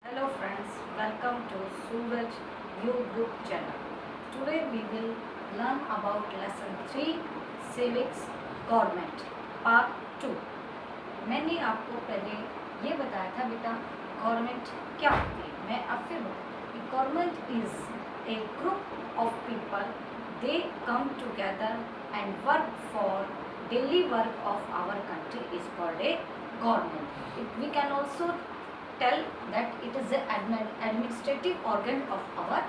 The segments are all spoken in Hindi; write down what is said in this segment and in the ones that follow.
Hello friends, welcome to Suraj YouTube channel. Today we will learn about lesson 3 Civics Government Part 2. मैंने आपको पहले ये बताया था बेटा गवर्नमेंट क्या होती है। मैं अब फिर बताऊँ government is a group of people, they come together and work for daily work of our country is called a government. We can also tell that it is the administrative organ of our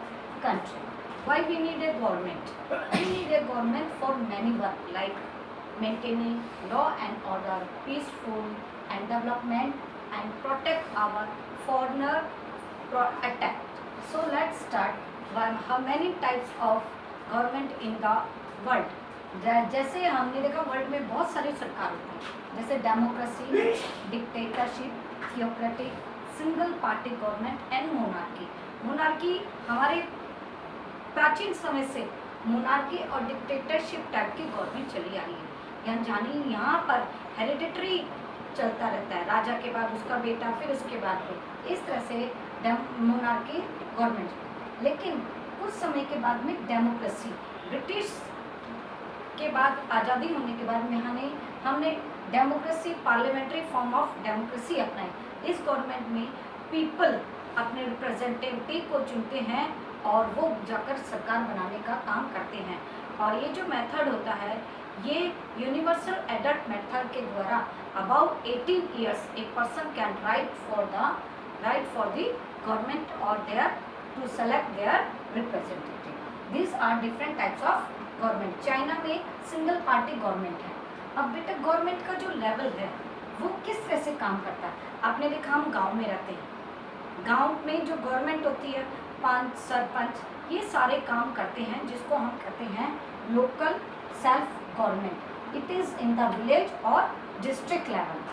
country. Why we need a government? We need a government for many work like maintaining law and order, peaceful and development, and protect our foreigner attack. So let's start. How many types of government in the world? जैसे हमने देखा वर्ल्ड में बहुत सारी सरकार होती है, जैसे democracy, dictatorship, theocratic, single party government and monarchy. Monarchy हमारे प्राचीन समय से मोनार्की और डिक्टेटरशिप टाइप की गवर्नमेंट चली आ रही है. यानी यहाँ पर हेरिडिटरी चलता रहता है, राजा के बाद उसका बेटा, फिर उसके बाद फिर इस तरह से मोनार्की गवर्नमेंट. लेकिन कुछ समय के बाद में डेमोक्रेसी, ब्रिटिश के बाद आज़ादी होने के बाद में हमने democracy, parliamentary form of democracy अपनाई. इस गवर्नमेंट में पीपल अपने रिप्रेजेंटेटिव को चुनते हैं और वो जाकर सरकार बनाने का काम करते हैं. और ये जो मेथड होता है ये यूनिवर्सल एडल्ट मेथड के द्वारा above 18 years a person can right for the government और their to select their representative. This are different types of government. China में सिंगल पार्टी गवर्नमेंट है. अब बेटा गवर्नमेंट का जो लेवल है वो किस तरह से काम करता है. आपने देखा हम गांव में रहते हैं, गांव में जो गवर्नमेंट होती है, पंच, सरपंच, ये सारे काम करते हैं जिसको हम कहते हैं local self government. It is in the village और डिस्ट्रिक्ट लेवल.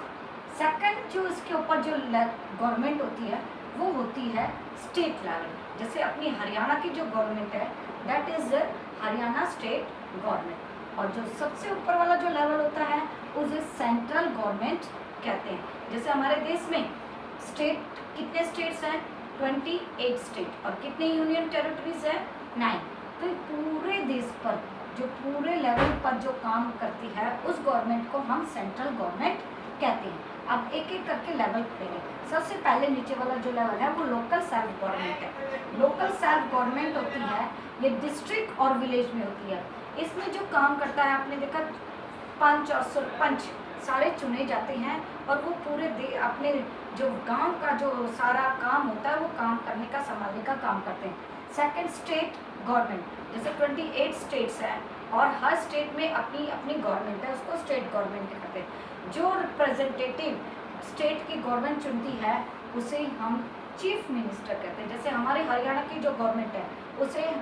सेकंड जो इसके ऊपर जो गवर्नमेंट होती है वो होती है स्टेट लेवल. जैसे अपनी हरियाणा की जो गवर्नमेंट है that is Haryana state government. और जो सबसे ऊपर वाला जो लेवल होता है उसे सेंट्रल गवर्नमेंट कहते हैं. जैसे हमारे देश में स्टेट, कितने स्टेट्स हैं? 28 स्टेट. और कितने यूनियन टेरिटरीज हैं? 9. तो पूरे देश पर जो पूरे लेवल पर जो काम करती है उस गवर्नमेंट को हम सेंट्रल गवर्नमेंट कहते हैं. अब एक एक करके लेवल पढ़ेंगे. सबसे पहले नीचे वाला जो लेवल है वो लोकल सेल्फ गवर्नमेंट है. लोकल सेल्फ गवर्नमेंट होती है ये डिस्ट्रिक्ट और विलेज में होती है. इसमें जो काम करता है आपने देखा पंच और सरपंच सारे चुने जाते हैं और वो पूरे अपने जो गांव का जो सारा काम होता है वो काम करने का, संभालने का काम करते हैं. Second state government. जैसे 28 स्टेट्स हैं और हर स्टेट में अपनी अपनी गवर्नमेंट है, उसको स्टेट गवर्नमेंट कहते हैं. जो रिप्रेजेंटेटिव स्टेट की गवर्नमेंट चुनती है उसे हम चीफ मिनिस्टर कहते हैं. जैसे हमारे हरियाणा की जो गवर्नमेंट है उसे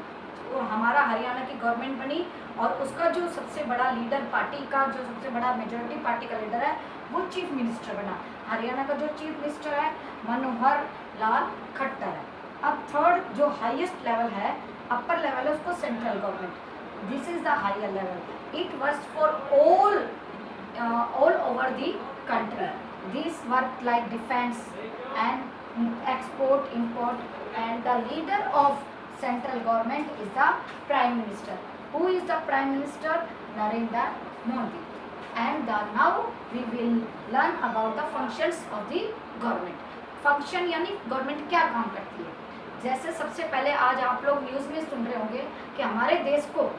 हमारा हरियाणा की गवर्नमेंट बनी और उसका जो सबसे बड़ा लीडर, पार्टी का जो सबसे बड़ा मेजॉरिटी पार्टी का लीडर है वो चीफ मिनिस्टर बना. हरियाणा का जो चीफ मिनिस्टर है मनोहर लाल खट्टर है. अब थर्ड जो हाईएस्ट लेवल है, अपर लेवल है, उसको central government. This is the higher level. It works for all over the country. These work like defense and export, import, and the leader of central government is the prime minister. Who is the prime minister? Narendra Modi. And now we will learn about the functions of the government. Function यानी गवर्नमेंट क्या काम करती है. जैसे सबसे पहले आज आप लोग न्यूज़ में सुन रहे होंगे कि हमारे देश को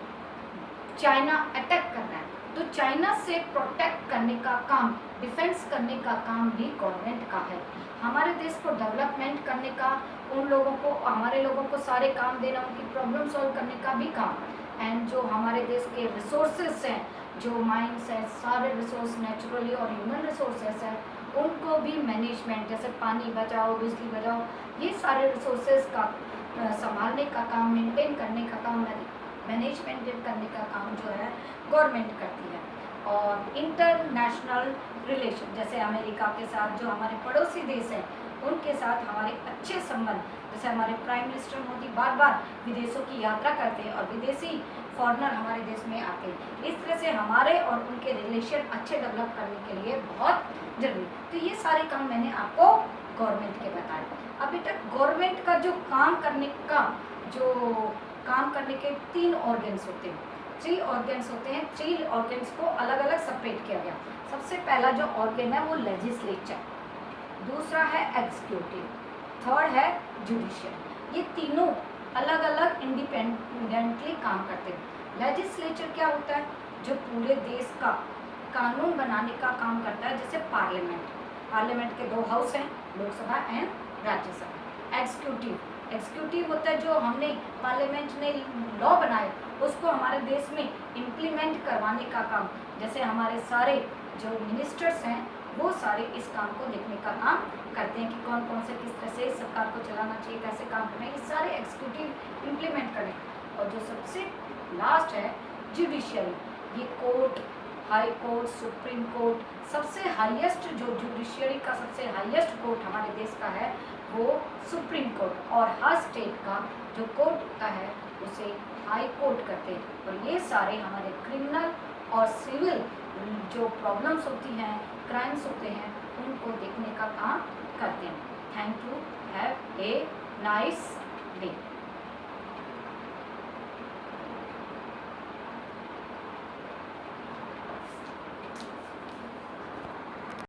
चाइना अटैक कर रहा है, तो चाइना से प्रोटेक्ट करने का काम, डिफेंस करने का काम भी गवर्नमेंट का है. हमारे देश को डेवलपमेंट करने का, उन लोगों को, हमारे लोगों को सारे काम देना, उनकी प्रॉब्लम सॉल्व करने का भी काम. एंड जो हमारे देश के रिसोर्सेस हैं, जो माइंस हैं, सारे रिसोर्स नेचुरली और ह्यूमन रिसोर्सेस हैं, उनको भी मैनेजमेंट, जैसे पानी बचाओ, बिजली बचाओ, ये सारे रिसोर्सेज का संभालने का काम, मेंटेन करने का काम, मैनेजमेंट करने का काम जो है गवर्नमेंट करती है. और इंटरनेशनल रिलेशन, जैसे अमेरिका के साथ जो हमारे पड़ोसी देश हैं उनके साथ हमारे अच्छे संबंध. जैसे हमारे प्राइम मिनिस्टर मोदी बार बार विदेशों की यात्रा करते हैं और विदेशी फॉरेनर हमारे देश में आते हैं. इस तरह से हमारे और उनके रिलेशन अच्छे डेवलप करने के लिए बहुत जरूरी. तो ये सारे काम मैंने आपको गवर्नमेंट के बताए. अब बेटा गवर्नमेंट का जो काम करने के 3 ऑर्गन्स होते हैं, 3 ऑर्गन्स होते हैं। 3 ऑर्गन्स को अलग अलग सेपरेट किया गया। सबसे पहला जो ऑर्गन है वो लेजिस्लेचर, दूसरा है एग्जीक्यूटिव, थर्ड है जुडिशियल। ये तीनों अलग अलग इंडिपेंडेंटली काम करते हैं। लेजिस्लेचर क्या होता है? जो पूरे देश का कानून बनाने का काम करता है, जैसे पार्लियामेंट के 2 हाउस हैं, लोकसभा एंड राज्यसभा। एग्जीक्यूटिव होता है जो हमने पार्लियामेंट ने लॉ बनाए उसको हमारे देश में इम्प्लीमेंट करवाने का काम, जैसे हमारे सारे जो मिनिस्टर्स हैं वो सारे इस काम को देखने का काम करते हैं कि कौन कौन से किस तरह से सरकार को चलाना चाहिए, कैसे काम करना है, ये सारे एग्जीक्यूटिव इम्प्लीमेंट करें। और जो सबसे लास्ट है जुडिशियरी, ये court, high court, supreme court, सबसे हाईएस्ट जो जुडिशियरी का सबसे हाईएस्ट कोर्ट हमारे देश का है वो सुप्रीम कोर्ट, और हर स्टेट का जो कोर्ट का है उसे हाई कोर्ट कहते हैं। और ये सारे हमारे क्रिमिनल और सिविल जो प्रॉब्लम्स होती हैं, क्राइम्स होते हैं, उनको देखने का काम करते हैं। Thank you, have a nice day.